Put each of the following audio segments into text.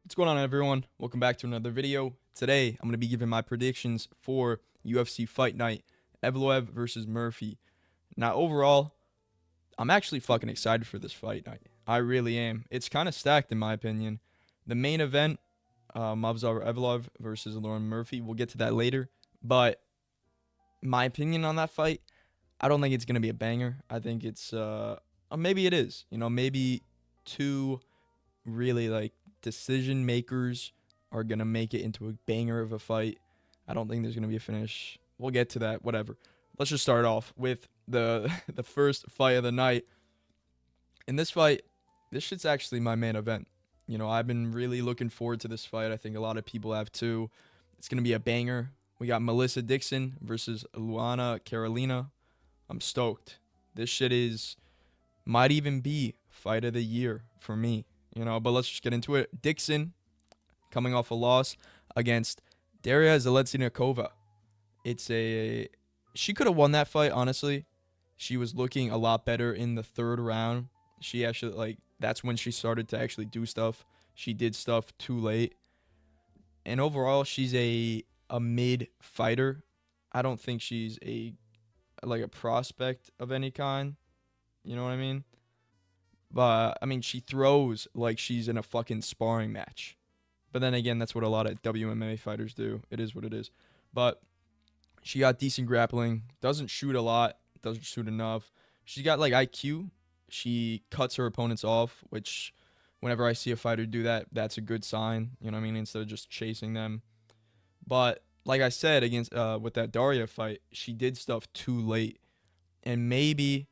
What's going on, everyone? Welcome back to another video. Today, I'm going to be giving my predictions for UFC Fight Night, Evloev versus Murphy. Now, overall, I'm actually fucking excited for this fight night. I really am. It's kind of stacked, in my opinion. The main event, Mavzar Evloev versus Lauren Murphy. We'll get to that later. But my opinion on that fight, I don't think it's going to be a banger. I think it's, maybe it is. Maybe two really decision makers are gonna make it into a banger of a fight. I don't think there's gonna be a finish. We'll get to that. Whatever. Let's just start off with the the first fight of the night. In this fight, this shit's actually my main event. I've been really looking forward to this fight. I think a lot of people have too. It's gonna be a banger. We got Melissa Dixon versus Luana Carolina. I'm stoked. This shit might even be fight of the year for me. But let's just get into it. Dixon coming off a loss against Daria Zaletsnikova. She could have won that fight, honestly. She was looking a lot better in the third round. She actually, that's when she started to actually do stuff. She did stuff too late. And overall, she's a mid fighter. I don't think she's a prospect of any kind. You know what I mean? But, she throws like she's in a fucking sparring match. But then again, that's what a lot of WMA fighters do. It is what it is. But she got decent grappling. Doesn't shoot a lot. Doesn't shoot enough. She's got, IQ. She cuts her opponents off, which whenever I see a fighter do that, that's a good sign. You know what I mean? Instead of just chasing them. But, like I said, with that Daria fight, she did stuff too late. And maybe,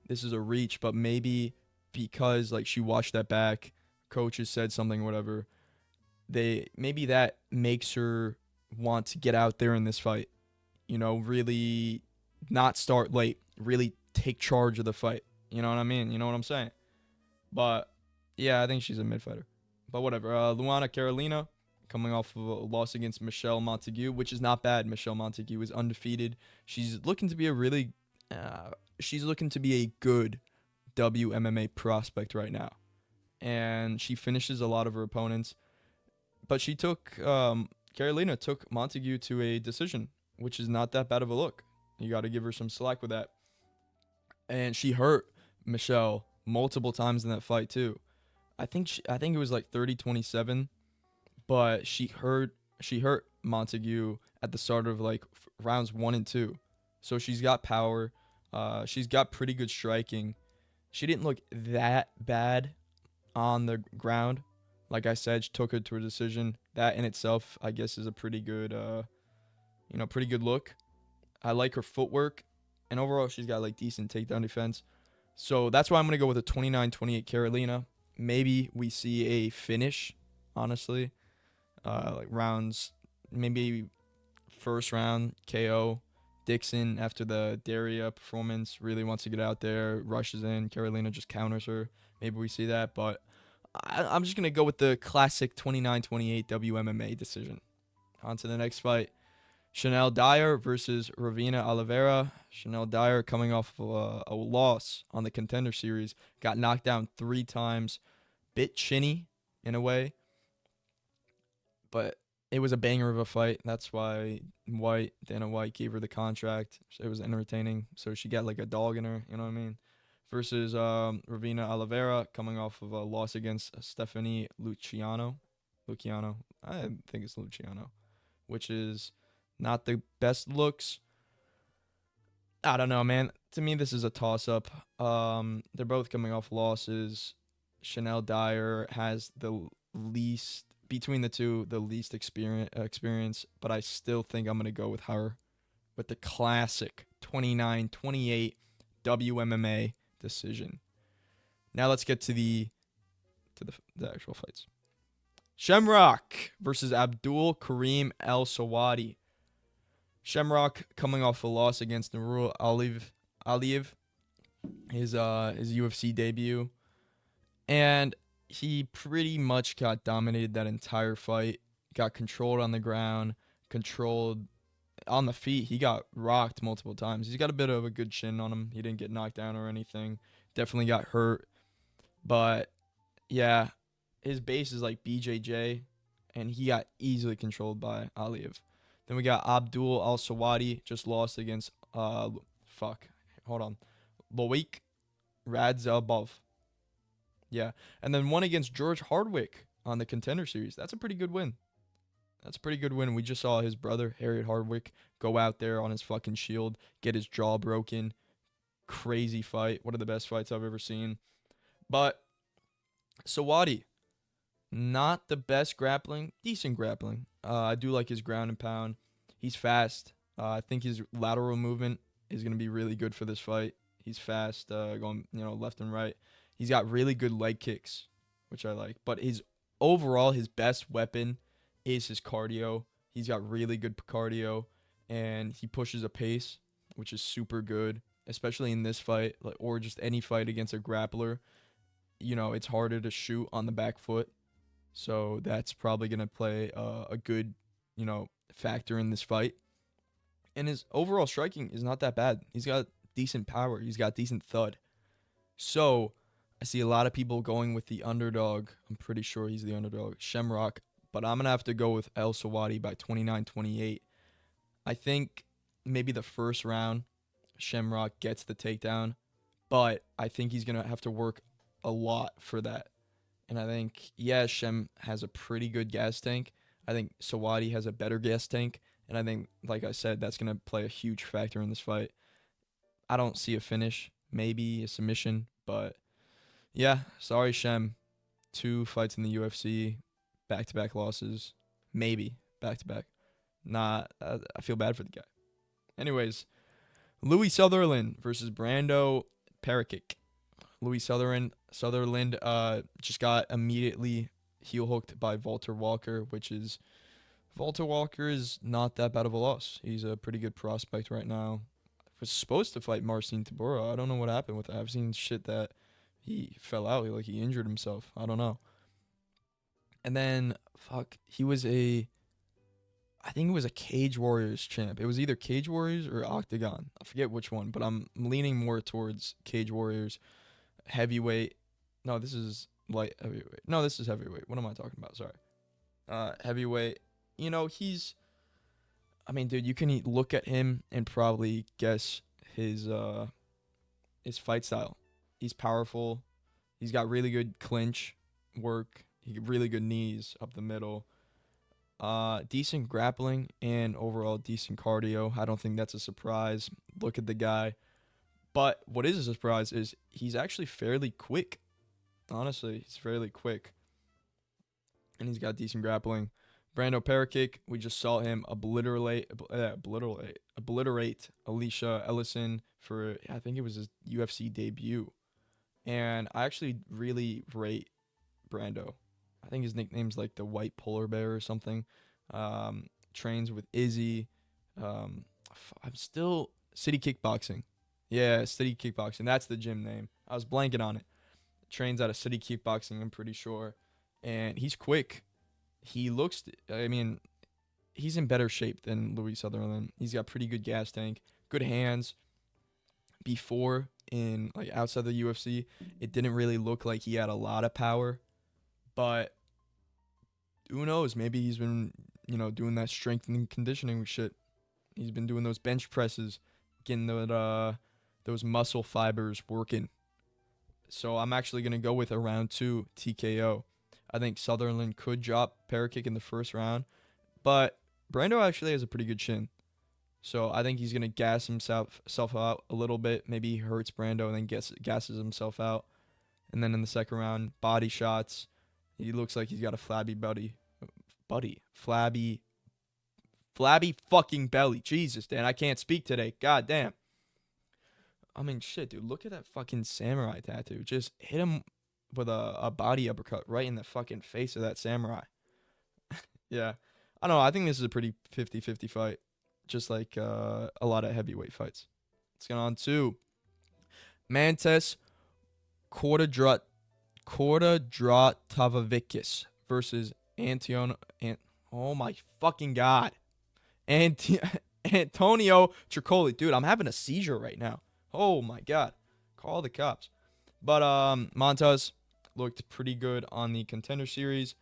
this is a reach, but maybe because she watched that back, coaches said something, whatever, maybe that makes her want to get out there in this fight, really not start late, really take charge of the fight. You know what I mean? You know what I'm saying? But yeah, I think she's a mid fighter. But whatever. Luana Carolina coming off of a loss against Michelle Montague, which is not bad. Michelle Montague is undefeated. She's looking to be a good WMMA prospect right now, and she finishes a lot of her opponents. But Carolina took Montague to a decision, which is not that bad of a look. You got to give her some slack with that. And she hurt Michelle multiple times in that fight too. I think it was 30-27, but she hurt Montague at the start of rounds 1 and 2. So she's got power. She's got pretty good striking. She didn't look that bad on the ground. Like I said, she took her to a decision. That in itself, I guess, is a pretty good, pretty good look. I like her footwork. And overall, she's got decent takedown defense. So that's why I'm going to go with a 29-28 Carolina. Maybe we see a finish, honestly. Rounds, maybe first round KO. Dixon, after the Daria performance, really wants to get out there, rushes in. Carolina just counters her. Maybe we see that, but I'm just going to go with the classic 29-28 WMMA decision. On to the next fight. Chanel Dyer versus Ravina Oliveira. Chanel Dyer coming off of a loss on the Contender Series. Got knocked down 3 times. Bit chinny in a way. But it was a banger of a fight. That's why Dana White gave her the contract. It was entertaining. So she got a dog in her, you know what I mean? Versus Ravina Oliveira coming off of a loss against Stephanie Luciano. I think it's Luciano. Which is not the best looks. I don't know, man. To me, this is a toss-up. They're both coming off losses. Chanel Dyer has the least... Between the two, the least experience, but I still think I'm going to go with her with the classic 29-28 WMMA decision. Now let's get to the actual fights. Shamrock versus Abdul Karim El Sawadi. Shamrock coming off a loss against Nurul Aliyev, his UFC debut, and he pretty much got dominated that entire fight. Got controlled on the ground, controlled on the feet. He got rocked multiple times. He's got a bit of a good chin on him. He didn't get knocked down or anything. Definitely got hurt. But, yeah, his base is like BJJ. and he got easily controlled by Aliyev. Then we got Abdul Al Sawadi, just lost against fuck, hold on, Loic Radzhabov. Yeah, and then won against George Hardwick on the Contender Series. That's a pretty good win. That's a pretty good win. We just saw his brother Harriet Hardwick go out there on his fucking shield, get his jaw broken. Crazy fight. One of the best fights I've ever seen. But Sawadi, not the best grappling, decent grappling. I do like his ground and pound. He's fast. I think his lateral movement is going to be really good for this fight. He's fast, going left and right. He's got really good leg kicks, which I like. But his best weapon is his cardio. He's got really good cardio, and he pushes a pace, which is super good, especially in this fight, or just any fight against a grappler. It's harder to shoot on the back foot. So that's probably going to play a good, factor in this fight. And his overall striking is not that bad. He's got decent power. He's got decent thud. So I see a lot of people going with the underdog. I'm pretty sure he's the underdog, Shamrock. But I'm going to have to go with El Sawadi by 29-28. I think maybe the first round, Shamrock gets the takedown. But I think he's going to have to work a lot for that. And I think, Shem has a pretty good gas tank. I think Sawadi has a better gas tank. And I think, like I said, that's going to play a huge factor in this fight. I don't see a finish, maybe a submission. But, sorry, Shem. 2 fights in the UFC, back-to-back losses. Maybe back-to-back. I feel bad for the guy. Anyways, Louis Sutherland versus Brando Parakic. Louis Sutherland just got immediately heel hooked by Walter Walker, Walter Walker is not that bad of a loss. He's a pretty good prospect right now. Was supposed to fight Marcin Tybura. I don't know what happened with that. I've seen shit that he fell out, like he injured himself. I don't know. And then I think it was a Cage Warriors champ. It was either Cage Warriors or Octagon. I forget which one, but I'm leaning more towards Cage Warriors. Heavyweight. No, this is light heavyweight. No, this is heavyweight. What am I talking about? Sorry. Heavyweight. Dude, you can look at him and probably guess his fight style. He's powerful. He's got really good clinch work. Really good knees up the middle. Decent grappling and overall decent cardio. I don't think that's a surprise. Look at the guy. But what is a surprise is he's actually fairly quick. Honestly, he's fairly quick. And he's got decent grappling. Brando Parakic, we just saw him obliterate Alicia Ellison for, I think it was his UFC debut. And I actually really rate Brando. I think his nickname's like the White Polar Bear or something. Trains with Izzy. I'm still City Kickboxing. Yeah, City Kickboxing. That's the gym name. I was blanking on it. Trains out of City Kickboxing, I'm pretty sure. And he's quick. He's in better shape than Louis Sutherland. He's got pretty good gas tank, good hands. Before, outside the UFC, it didn't really look like he had a lot of power. But who knows? Maybe he's been, doing that strength and conditioning shit. He's been doing those bench presses, getting those muscle fibers working. So I'm actually going to go with a round 2 TKO. I think Sutherland could drop Parakic in the first round, but Brando actually has a pretty good chin. So I think he's going to gas himself out a little bit. Maybe he hurts Brando and then gasses himself out. And then in the second round, body shots. He looks like he's got a flabby fucking belly. Jesus, Dan, I can't speak today. God damn. Shit, dude, look at that fucking samurai tattoo. Just hit him with a body uppercut right in the fucking face of that samurai. Yeah. I don't know. I think this is a pretty 50-50 fight. Just like a lot of heavyweight fights. Let's get on to Mantes Kordadratavickis versus oh my fucking God. Antonio Tricoli. Dude, I'm having a seizure right now. Oh my God. Call the cops. But Montes looked pretty good on the Contender Series.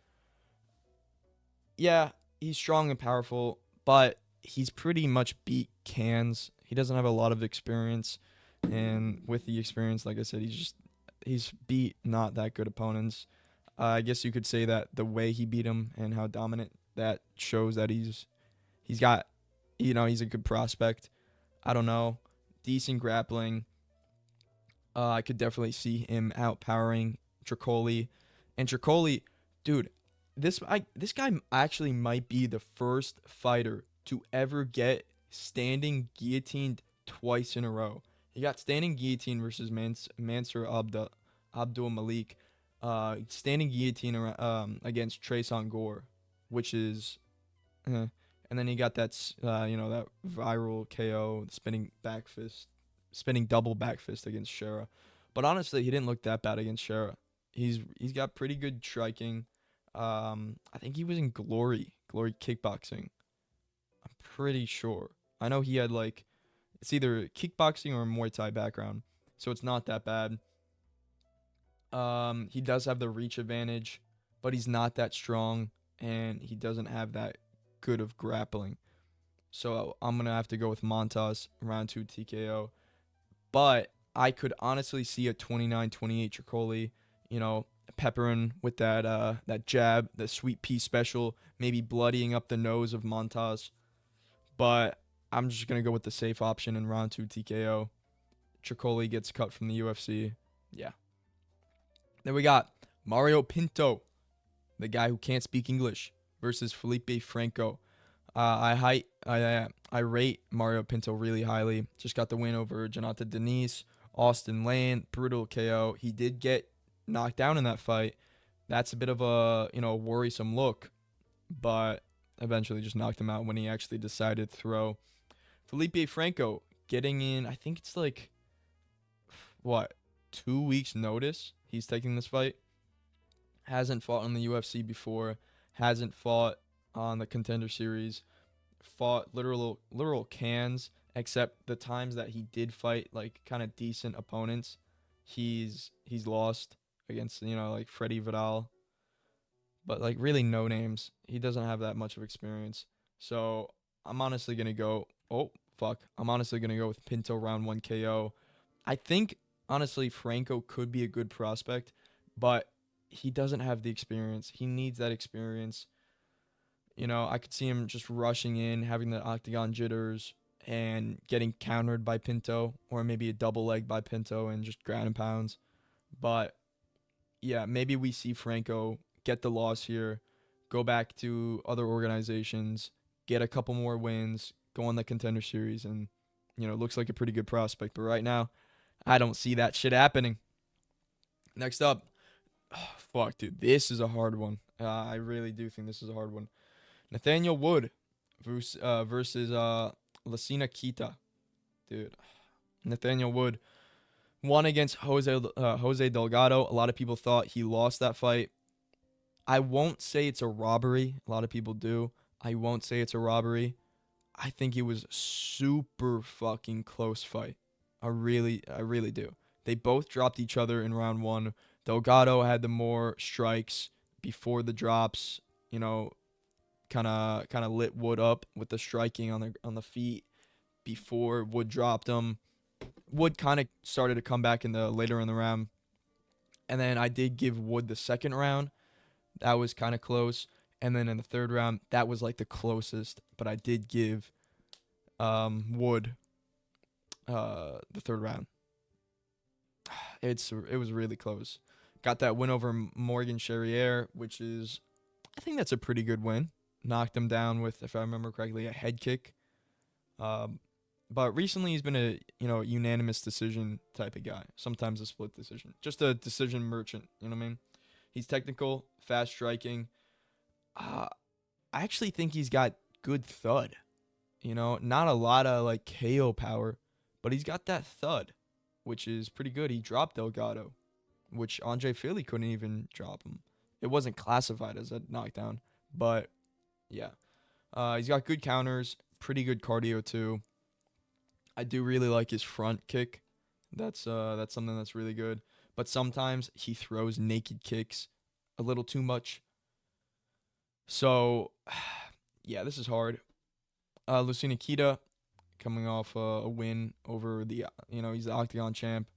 Yeah, he's strong and powerful, but he's pretty much beat Cans. He doesn't have a lot of experience, and with the experience, like I said, he's beat not that good opponents. I guess you could say that the way he beat him and how dominant that shows that he's got, he's a good prospect. I don't know, decent grappling. I could definitely see him outpowering Tricoli, and Tricoli, dude, this guy actually might be the first fighter to ever get standing guillotined twice in a row. He got standing guillotine versus Mansour Abdul Malik, standing guillotine against Treson Gore, which is, and then he got that viral KO, spinning double back fist against Shera. But honestly, he didn't look that bad against Shera. He's got pretty good striking. I think he was in Glory Kickboxing. I'm pretty sure. I know he had like it's either kickboxing or a Muay Thai background, so it's not that bad. He does have the reach advantage, but he's not that strong, and he doesn't have that good of grappling. So I'm gonna have to go with Montas round two TKO. But I could honestly see a 29-28 Tricoli, peppering with that jab, the sweet pea special, maybe bloodying up the nose of Montas. But I'm just gonna go with the safe option in round two TKO. Tricoli gets cut from the UFC. Yeah. Then we got Mario Pinto, the guy who can't speak English, versus Felipe Franco. I rate Mario Pinto really highly. Just got the win over Jonathan Denise, Austin Lane, brutal KO. He did get knocked down in that fight. That's a bit of a worrisome look, but eventually just knocked him out when he actually decided to throw. Felipe Franco getting in. I think it's like what 2 weeks notice. He's taking this fight. Hasn't fought in the UFC before. Hasn't fought on the Contender Series. Fought literal cans, except the times that he did fight like kind of decent opponents, he's lost against like Freddie Vidal, but like really no names. He doesn't have that much of experience. So I'm honestly gonna go. Oh fuck! I'm honestly gonna go with Pinto round one KO. I think honestly Franco could be a good prospect, but he doesn't have the experience. He needs that experience. I could see him just rushing in, having the octagon jitters, and getting countered by Pinto, or maybe a double leg by Pinto and just ground and pounds. But yeah, maybe we see Franco get the loss here, go back to other organizations, get a couple more wins, go on the Contender Series, and looks like a pretty good prospect. But right now, I don't see that shit happening. Next up, oh, fuck, dude, this is a hard one. I really do think this is a hard one. Nathaniel Wood versus Lacina Kita, dude. Nathaniel Wood won against Jose Delgado. A lot of people thought he lost that fight. I won't say it's a robbery. A lot of people do. I won't say it's a robbery. I think it was super fucking close fight. I really do. They both dropped each other in round one. Delgado had the more strikes before the drops. Kind of lit Wood up with the striking on the feet before Wood dropped him. Wood kind of started to come back later in the round, and then I did give Wood the second round. That was kind of close, and then in the third round, that was like the closest. But I did give Wood the third round. It was really close. Got that win over Morgan Charriere, which is I think that's a pretty good win. Knocked him down with, if I remember correctly, a head kick. But recently he's been a unanimous decision type of guy. Sometimes a split decision, just a decision merchant. You know what I mean? He's technical, fast striking. I actually think he's got good thud. Not a lot of like KO power, but he's got that thud, which is pretty good. He dropped Delgado, which Andre Philly couldn't even drop him. It wasn't classified as a knockdown, but yeah. He's got good counters, pretty good cardio too. I do really like his front kick. That's something that's really good. But sometimes he throws naked kicks a little too much. So, yeah, this is hard. Lucina Kita coming off a win over he's the Octagon champ,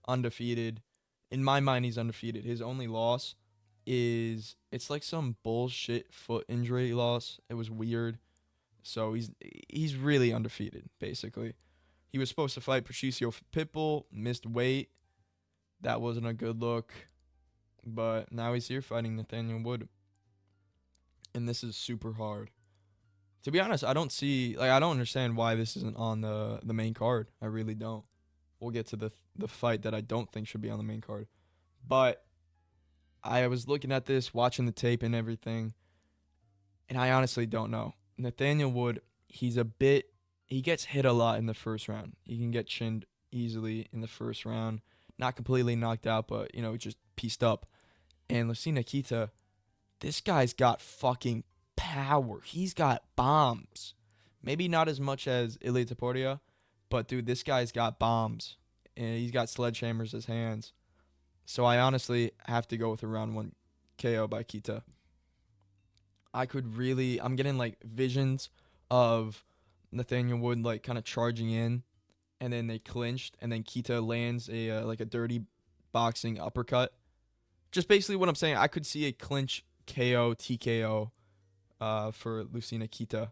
undefeated. In my mind, he's undefeated. His only loss is it's like some bullshit foot injury loss. It was weird. So he's really undefeated, basically. He was supposed to fight Patricio Pitbull, missed weight. That wasn't a good look. But now he's here fighting Nathaniel Wood. And this is super hard. To be honest, I don't understand why this isn't on the main card. I really don't. We'll get to the fight that I don't think should be on the main card. But I was looking at this, watching the tape and everything, and I honestly don't know. Nathaniel Wood, he gets hit a lot in the first round. He can get chinned easily in the first round. Not completely knocked out, but, just pieced up. And Lucina Kita, this guy's got fucking power. He's got bombs. Maybe not as much as Ilia Topuria, but dude, this guy's got bombs. And he's got sledgehammers as hands. So I honestly have to go with a round one KO by Kita. I'm getting like visions of Nathaniel Wood like kind of charging in, and then they clinched, and then Kita lands a dirty boxing uppercut. Just basically what I'm saying. I could see a clinch KO TKO for Lucina Kita,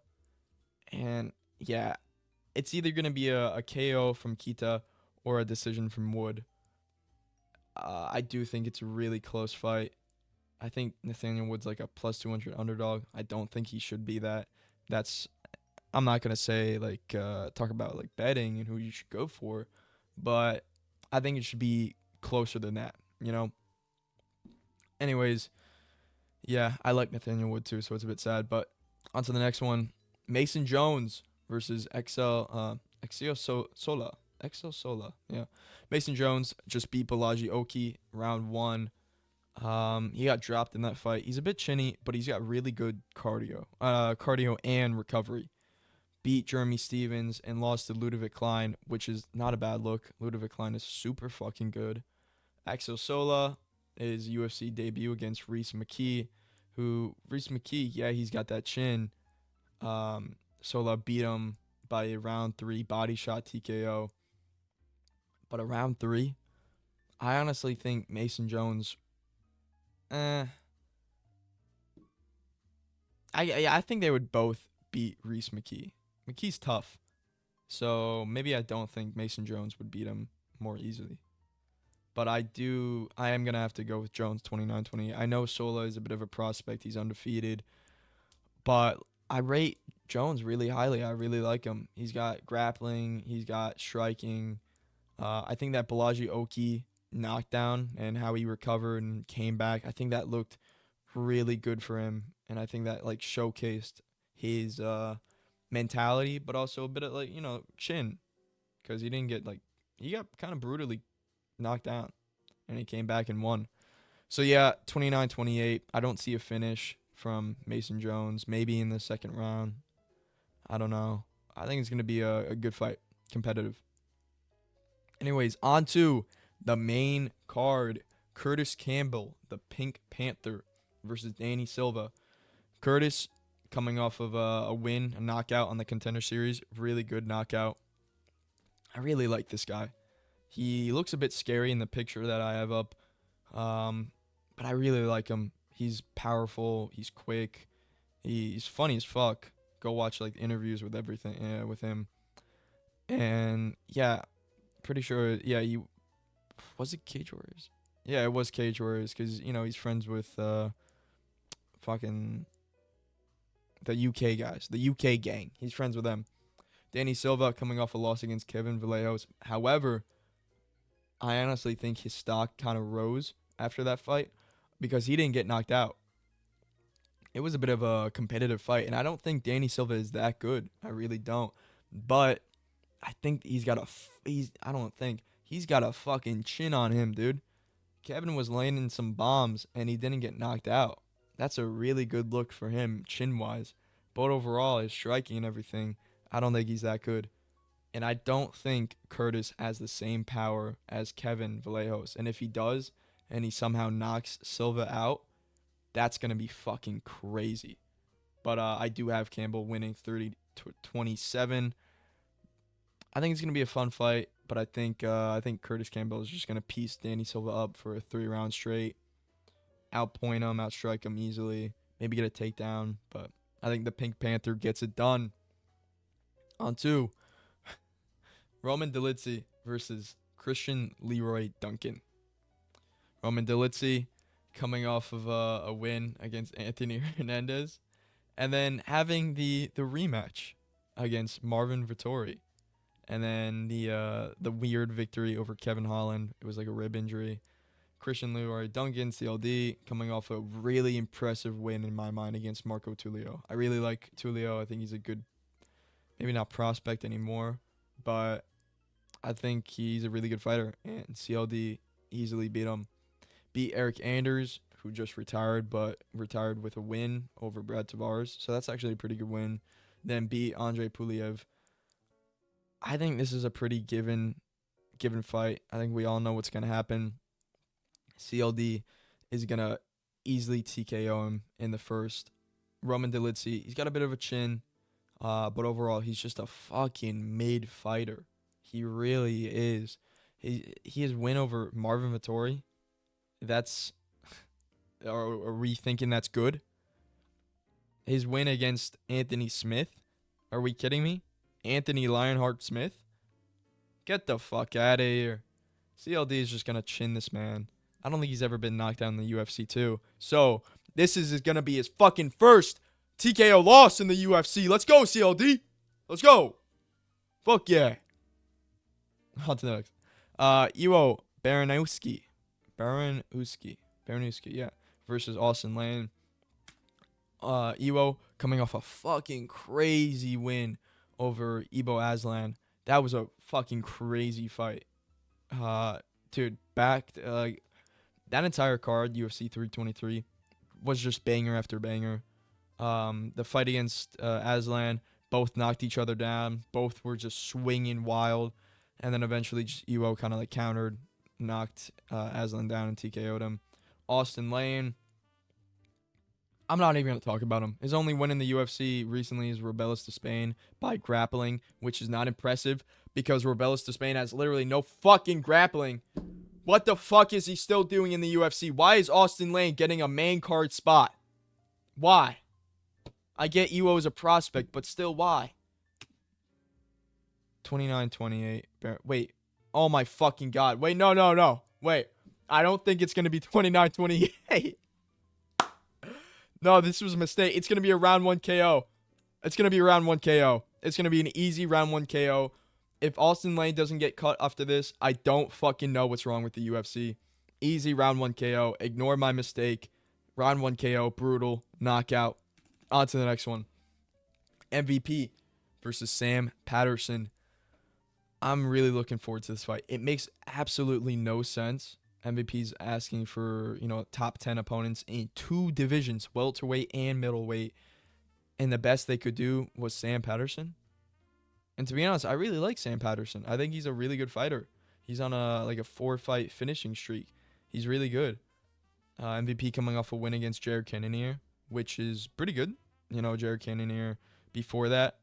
and yeah, it's either gonna be a KO from Kita or a decision from Wood. I do think it's a really close fight. I think Nathaniel Wood's like a plus 200 underdog. I don't think he should be that. That's I'm not gonna say like talk about like betting and who you should go for, but I think it should be closer than that. Anyways, yeah, I like Nathaniel Wood too, so it's a bit sad. But on to the next one: Mason Jones versus Sola. Excel Sola, yeah. Mason Jones just beat Balaji Oki round one. He got dropped in that fight. He's a bit chinny, but he's got really good cardio and recovery. Beat Jeremy Stevens and lost to Ludovic Klein, which is not a bad look. Ludovic Klein is super fucking good. Axel Sola is UFC debut against Reese McKee, yeah, he's got that chin. Sola beat him by a round 3 body shot TKO. But a round 3, I honestly think Mason Jones. I think they would both beat Reese McKee. McKee's tough, so maybe I don't think Mason Jones would beat him more easily. But I am gonna have to go with Jones 29-28. I know Sola is a bit of a prospect; he's undefeated, but I rate Jones really highly. I really like him. He's got grappling, he's got striking. I think that Balaji Oki knockdown and how he recovered and came back, I think that looked really good for him, and I think that like showcased his mentality, but also a bit of like chin, because he got kind of brutally knocked down, and he came back and won. So yeah, 29-28. I don't see a finish from Mason Jones. Maybe in the second round. I don't know. I think it's gonna be a good fight, competitive. Anyways, on to the main card. Curtis Campbell, the Pink Panther, versus Danny Silva. Curtis coming off of a win, a knockout on the Contender Series. Really good knockout. I really like this guy. He looks a bit scary in the picture that I have up, but I really like him. He's powerful. He's quick. He's funny as fuck. Go watch like interviews with everything with him. And yeah, pretty sure. Yeah, he was it Cage Warriors. Yeah, it was Cage Warriors because he's friends with fucking the UK guys, the UK gang. He's friends with them. Danny Silva coming off a loss against Kevin Vallejos. However, I honestly think his stock kind of rose after that fight because he didn't get knocked out. It was a bit of a competitive fight, and I don't think Danny Silva is that good. I really don't. But I think I don't think he's got a fucking chin on him, dude. Kevin was landing some bombs, and he didn't get knocked out. That's a really good look for him, chin-wise. But overall, his striking and everything, I don't think he's that good. And I don't think Curtis has the same power as Kevin Vallejos. And if he does, and he somehow knocks Silva out, that's going to be fucking crazy. But I do have Campbell winning 30-27. I think it's gonna be a fun fight, but I think Curtis Campbell is just gonna piece Danny Silva up for a 3 round straight, outpoint him, outstrike him easily, maybe get a takedown. But I think the Pink Panther gets it done. On two, Roman Dolidze versus Christian Leroy Duncan. Roman Dolidze coming off of a win against Anthony Hernandez, and then having the rematch against Marvin Vettori, and then the weird victory over Kevin Holland. It was like a rib injury. Christian Leroy Duncan, CLD, coming off a really impressive win in my mind against Marco Tulio. I really like Tulio. I think he's a good, maybe not prospect anymore, but I think he's a really good fighter. And CLD easily beat him. Beat Eric Anders, who just retired, but retired with a win over Brad Tavares. So that's actually a pretty good win. Then beat Andre Puliev. I think this is a pretty given fight. I think we all know what's going to happen. CLD is going to easily TKO him in the first. Roman Dolidze, he's got a bit of a chin, but overall, he's just a fucking mid fighter. He really is. His win over Marvin Vettori, that's... Are we thinking that's good? His win against Anthony Smith, are we kidding me? Anthony Lionheart Smith? Get the fuck out of here. CLD is just going to chin this man. I don't think he's ever been knocked down in the UFC too. So, this is going to be his fucking first TKO loss in the UFC. Let's go, CLD. Let's go. Fuck yeah. On to the next. Iwo Baranowski, yeah, versus Austin Lane. Iwo coming off a fucking crazy win over Ibo Aslan. That was a fucking crazy fight. Dude, that entire card, UFC 323, was just banger after banger. The fight against Aslan, both knocked each other down. Both were just swinging wild. And then eventually just Iwo kind of like countered, knocked Aslan down and TKO'd him. Austin Lane, I'm not even going to talk about him. His only win in the UFC recently is Robelis de Spain by grappling, which is not impressive because Robelis de Spain has literally no fucking grappling. What the fuck is he still doing in the UFC? Why is Austin Lane getting a main card spot? Why? I get Iwo as a prospect, but still, why? 29-28. Wait. Oh my fucking God. Wait, no. Wait. I don't think it's going to be 29-28. No, this was a mistake. It's going to be a round 1 KO. It's going to be a round 1 KO. It's going to be an easy round 1 KO. If Austin Lane doesn't get cut after this, I don't fucking know what's wrong with the UFC. Easy round 1 KO. Ignore my mistake. Round 1 KO. Brutal. Knockout. On to the next one. MVP versus Sam Patterson. I'm really looking forward to this fight. It makes absolutely no sense. MVP's asking for, top 10 opponents in 2 divisions, welterweight and middleweight. And the best they could do was Sam Patterson. And to be honest, I really like Sam Patterson. I think he's a really good fighter. He's on a 4-fight finishing streak. He's really good. MVP coming off a win against Jared Cannonier, which is pretty good. Jared Cannonier before that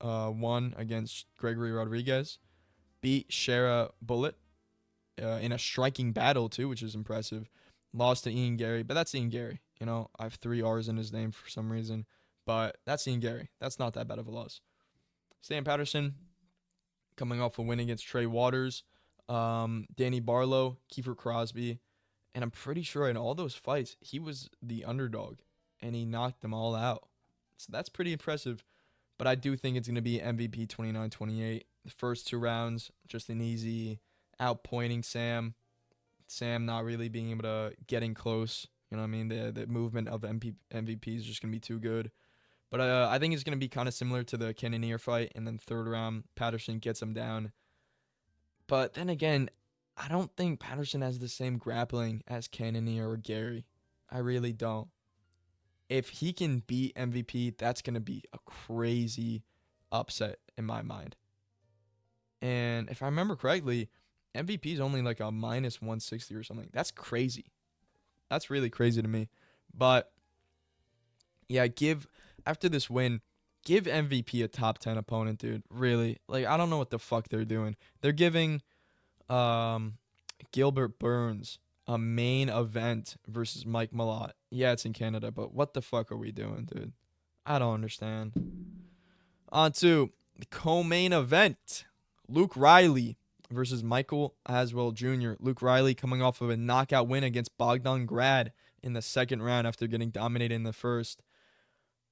won against Gregory Rodriguez. Beat Shara Bullet in a striking battle, too, which is impressive. Lost to Ian Gary, but that's Ian Gary. I have 3 R's in his name for some reason, but that's Ian Gary. That's not that bad of a loss. Sam Patterson coming off a win against Trey Waters, Danny Barlow, Kiefer Crosby, and I'm pretty sure in all those fights, he was the underdog, and he knocked them all out. So that's pretty impressive, but I do think it's going to be MVP 29-28. The first 2 rounds, just an easy outpointing Sam. Sam not really being able to get in close. You know what I mean? The movement of MVP is just going to be too good. But I think it's going to be kind of similar to the Cannonier fight. And then 3rd round, Patterson gets him down. But then again, I don't think Patterson has the same grappling as Cannonier or Gary. I really don't. If he can beat MVP, that's going to be a crazy upset in my mind. And if I remember correctly, MVP is only like a minus 160 or something. That's crazy. That's really crazy to me. But yeah, after this win, give MVP a top 10 opponent, dude. Really. Like, I don't know what the fuck they're doing. They're giving um Gilbert Burns a main event versus Mike Malott. Yeah, it's in Canada, but what the fuck are we doing, dude? I don't understand. On to the co-main event. Luke Riley versus Michael Aswell Jr. Luke Riley coming off of a knockout win against Bogdan Grad in the second round after getting dominated in the first.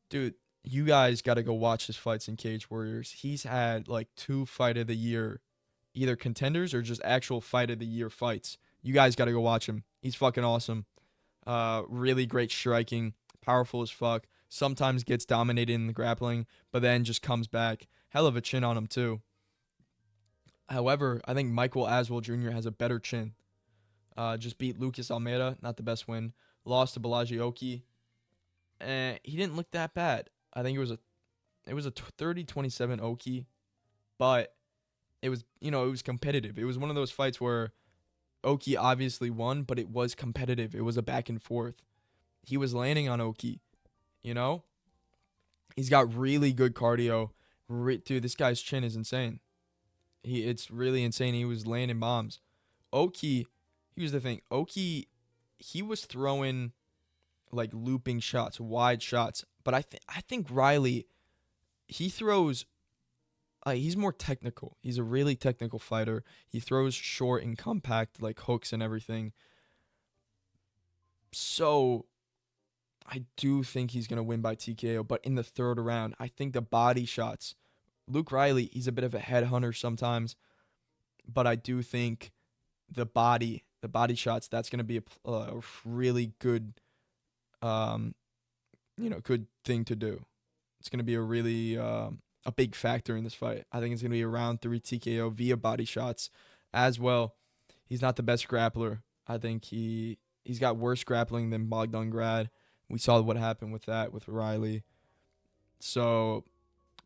Dude, you guys got to go watch his fights in Cage Warriors. He's had like 2 fight of the year, either contenders or just actual fight of the year fights. You guys got to go watch him. He's fucking awesome. Really great striking, powerful as fuck. Sometimes gets dominated in the grappling, but then just comes back. Hell of a chin on him too. However, I think Michael Aswell Jr. has a better chin. Just beat Lucas Almeida, not the best win. Lost to Balaji Oki. He didn't look that bad. I think it was a 30-27 Oki, but it was, it was competitive. It was one of those fights where Oki obviously won, but it was competitive. It was a back and forth. He was landing on Oki, you know? He's got really good cardio. Dude, this guy's chin is insane. It's really insane. He was landing bombs. Oki, here's the thing. Oki, he was throwing like looping shots, wide shots. But I think Riley, he throws. He's more technical. He's a really technical fighter. He throws short and compact, like hooks and everything. So I do think he's gonna win by TKO. But in the third round, I think the body shots. Luke Riley, he's a bit of a headhunter sometimes, but I do think the body shots, that's gonna be a really good good thing to do. It's going to be a really a big factor in this fight. I think it's going to be a round 3 TKO via body shots as well. He's not the best grappler. I think he's got worse grappling than Bogdan Grad. We saw what happened with that with Riley. So,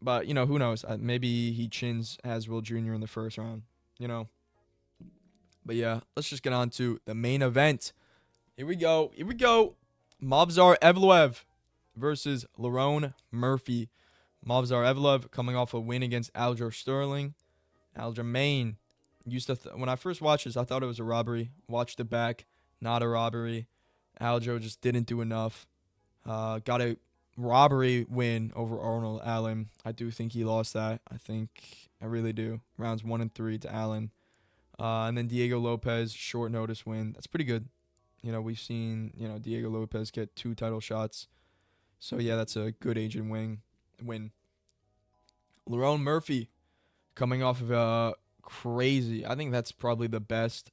but, who knows? Maybe he chins Aswell Jr. in the first round, But yeah, let's just get on to the main event. Here we go. Movsar Evloev versus Lerone Murphy. Movsar Evloev coming off a win against Aljamain Sterling. Aljamain when I first watched this, I thought it was a robbery. Watched it back, not a robbery. Aljo just didn't do enough. Got a robbery win over Arnold Allen. I do think he lost that. I really do. Rounds 1 and 3 to Allen. And then Diego Lopez, short notice win. That's pretty good. We've seen, Diego Lopez get 2 title shots. So, yeah, that's a good agent win. Lerone Murphy coming off of a crazy, I think that's probably the best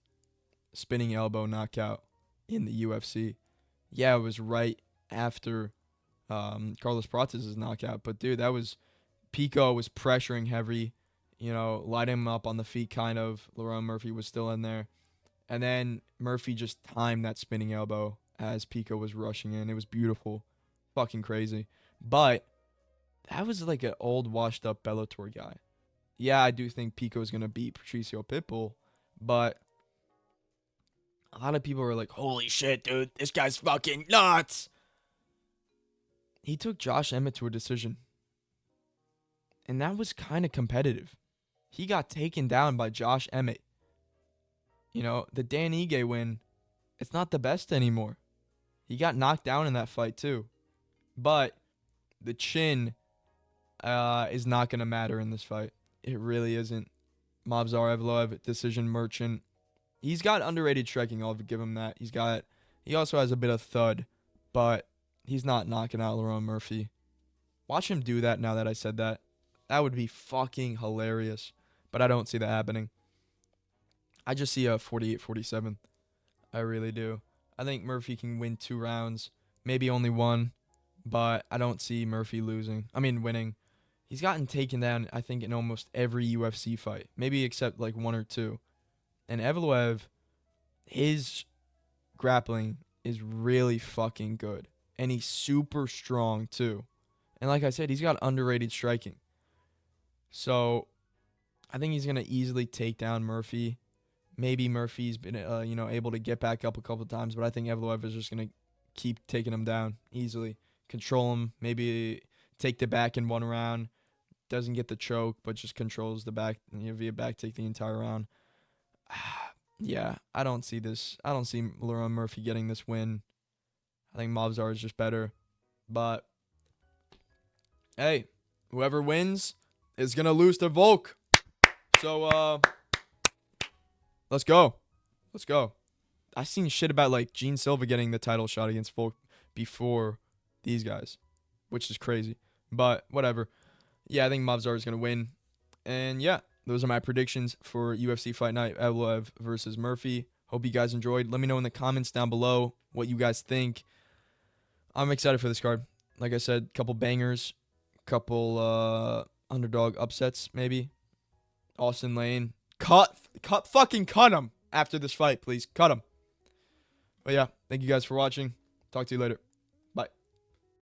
spinning elbow knockout in the UFC. Yeah, it was right after Carlos Prates' knockout. But, dude, Pico was pressuring heavy, lighting him up on the feet kind of. Lerone Murphy was still in there. And then Murphy just timed that spinning elbow as Pico was rushing in. It was beautiful. Fucking crazy. But that was like an old washed up Bellator guy. Yeah, I do think Pico's going to beat Patricio Pitbull. But a lot of people were like, holy shit, dude. This guy's fucking nuts. He took Josh Emmett to a decision. And that was kind of competitive. He got taken down by Josh Emmett. The Dan Ige win, it's not the best anymore. He got knocked down in that fight too. But the chin is not going to matter in this fight. It really isn't. Movsar Evloev, decision merchant. He's got underrated striking, I'll give him that. He also has a bit of thud, but he's not knocking out Lerone Murphy. Watch him do that now that I said that. That would be fucking hilarious. But I don't see that happening. I just see a 48-47. I really do. I think Murphy can win 2 rounds, maybe only 1, but I don't see Murphy winning. He's gotten taken down, I think, in almost every UFC fight, maybe except like 1 or 2. And Evloev, his grappling is really fucking good, and he's super strong too. And like I said, he's got underrated striking. So I think he's going to easily take down Murphy. Maybe Murphy's been, able to get back up a couple of times, but I think Evloev is just going to keep taking him down easily, control him, maybe take the back in one round. Doesn't get the choke, but just controls the back via back take the entire round. Yeah, I don't see this. I don't see Lerone Murphy getting this win. I think Movzar is just better. But, hey, whoever wins is going to lose to Volk. So, let's go. Let's go. I've seen shit about, like, Gene Silva getting the title shot against Volk before these guys, which is crazy. But, whatever. Yeah, I think Movzar is going to win. And, yeah, those are my predictions for UFC Fight Night Evloev versus Murphy. Hope you guys enjoyed. Let me know in the comments down below what you guys think. I'm excited for this card. Like I said, couple bangers, couple underdog upsets maybe. Austin Lane, fucking cut him after this fight, please. Cut him. But yeah, thank you guys for watching. Talk to you later.